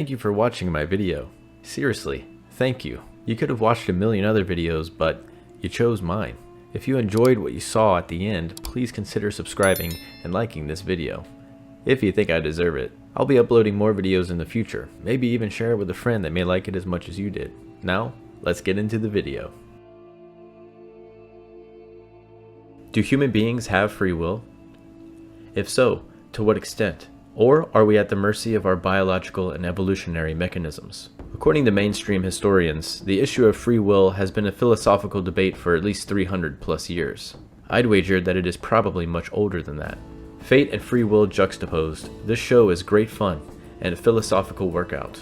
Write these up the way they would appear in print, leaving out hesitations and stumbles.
thank you for watching my video. Seriously, thank you. You could have watched a million other videos, but you chose mine. If you enjoyed what you saw at the end, please consider subscribing and liking this video. If you think I deserve it. I'll be uploading more videos in the future, maybe even share it with a friend that may like it as much as you did. Now, let's get into the video. Do human beings have free will? If so, to what extent? Or are we at the mercy of our biological and evolutionary mechanisms? According to mainstream historians, the issue of free will has been a philosophical debate for at least 300 plus years. I'd wager that it is probably much older than that. Fate and free will juxtaposed, this show is great fun and a philosophical workout.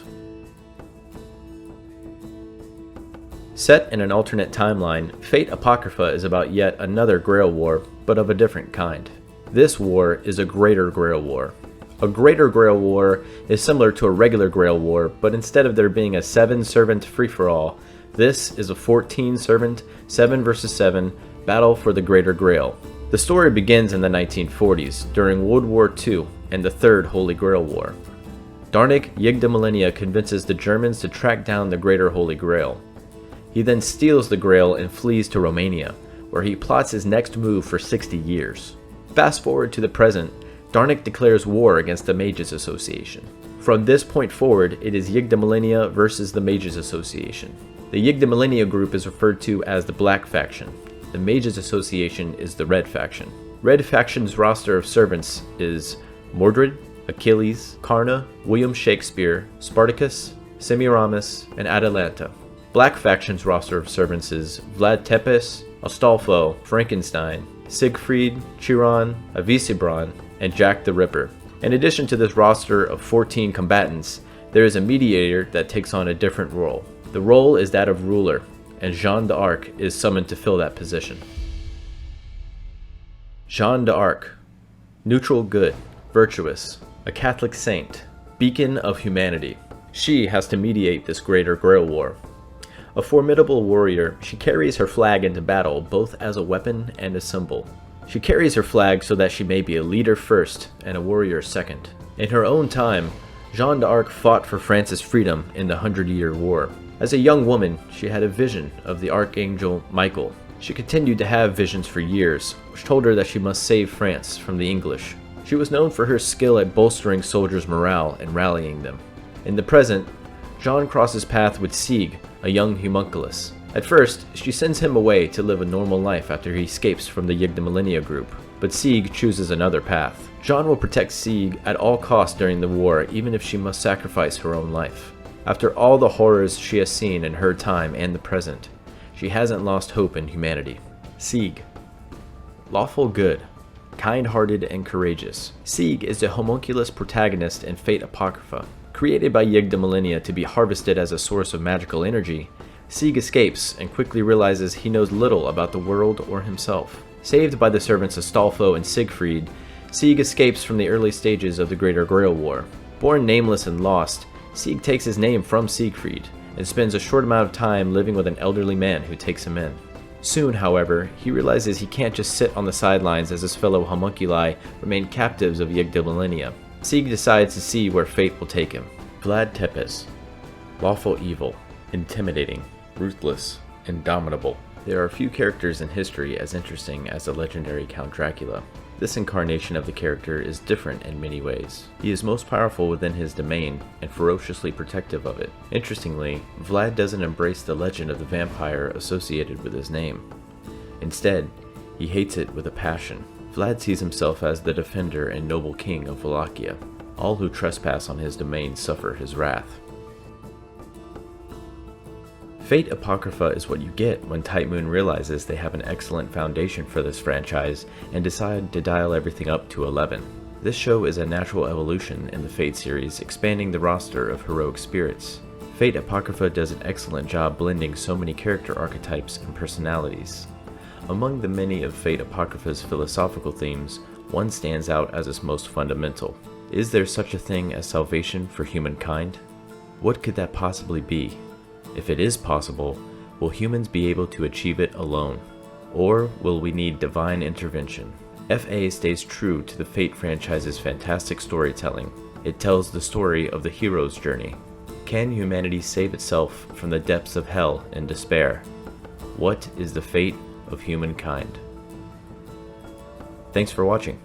Set in an alternate timeline, Fate Apocrypha is about yet another Grail War, but of a different kind. This war is a greater Grail War. A greater Grail War is similar to a regular Grail War, but instead of there being a 7-servant free-for-all, this is a 14-servant, 7 versus 7 battle for the Greater Grail. The story begins in the 1940s, during World War II and the Third Holy Grail War. Darnik Yggdrasil convinces the Germans to track down the Greater Holy Grail. He then steals the Grail and flees to Romania, where he plots his next move for 60 years. Fast forward to the present, Darnik declares war against the Mages Association. From this point forward, it is Yggdrasil versus the Mages Association. The Yggdrasil group is referred to as the Black Faction. The Mages Association is the Red Faction. Red Faction's roster of servants is Mordred, Achilles, Karna, William Shakespeare, Spartacus, Semiramis, and Atalanta. Black Faction's roster of servants is Vlad Tepes, Astolfo, Frankenstein, Siegfried, Chiron, Avisibron, and Jack the Ripper. In addition to this roster of 14 combatants, there is a mediator that takes on a different role. The role is that of ruler, and Jeanne d'Arc is summoned to fill that position. Jeanne d'Arc, neutral good, virtuous, a Catholic saint, beacon of humanity. She has to mediate this greater Grail War. A formidable warrior, she carries her flag into battle both as a weapon and a symbol. She carries her flag so that she may be a leader first and a warrior second. In her own time, Jeanne d'Arc fought for France's freedom in the 100-Year War. As a young woman, she had a vision of the Archangel Michael. She continued to have visions for years, which told her that she must save France from the English. She was known for her skill at bolstering soldiers' morale and rallying them. In the present, Jeanne crosses paths with Sieg, a young homunculus. At first, she sends him away to live a normal life after he escapes from the Yggdrasil group, but Sieg chooses another path. Jeanne will protect Sieg at all costs during the war, even if she must sacrifice her own life. After all the horrors she has seen in her time and the present, she hasn't lost hope in humanity. Sieg. Lawful good, kind-hearted and courageous. Sieg is the homunculus protagonist in Fate Apocrypha. Created by Yggdrasil to be harvested as a source of magical energy, Sieg escapes and quickly realizes he knows little about the world or himself. Saved by the servants Astolfo and Siegfried, Sieg escapes from the early stages of the Greater Grail War. Born nameless and lost, Sieg takes his name from Siegfried and spends a short amount of time living with an elderly man who takes him in. Soon, however, he realizes he can't just sit on the sidelines as his fellow homunculi remain captives of Yggdrasil. Sieg decides to see where fate will take him. Vlad Tepes. Lawful evil, intimidating, ruthless, indomitable. There are few characters in history as interesting as the legendary Count Dracula. This incarnation of the character is different in many ways. He is most powerful within his domain and ferociously protective of it. Interestingly, Vlad doesn't embrace the legend of the vampire associated with his name. Instead, he hates it with a passion. Vlad sees himself as the defender and noble king of Wallachia. All who trespass on his domain suffer his wrath. Fate Apocrypha is what you get when Type Moon realizes they have an excellent foundation for this franchise and decide to dial everything up to 11. This show is a natural evolution in the Fate series, expanding the roster of heroic spirits. Fate Apocrypha does an excellent job blending so many character archetypes and personalities. Among the many of Fate Apocrypha's philosophical themes, one stands out as its most fundamental. Is there such a thing as salvation for humankind? What could that possibly be? If it is possible, will humans be able to achieve it alone? Or will we need divine intervention? FA stays true to the Fate franchise's fantastic storytelling. It tells the story of the hero's journey, Can humanity save itself from the depths of hell and despair? What is the fate of humankind? Thanks for watching.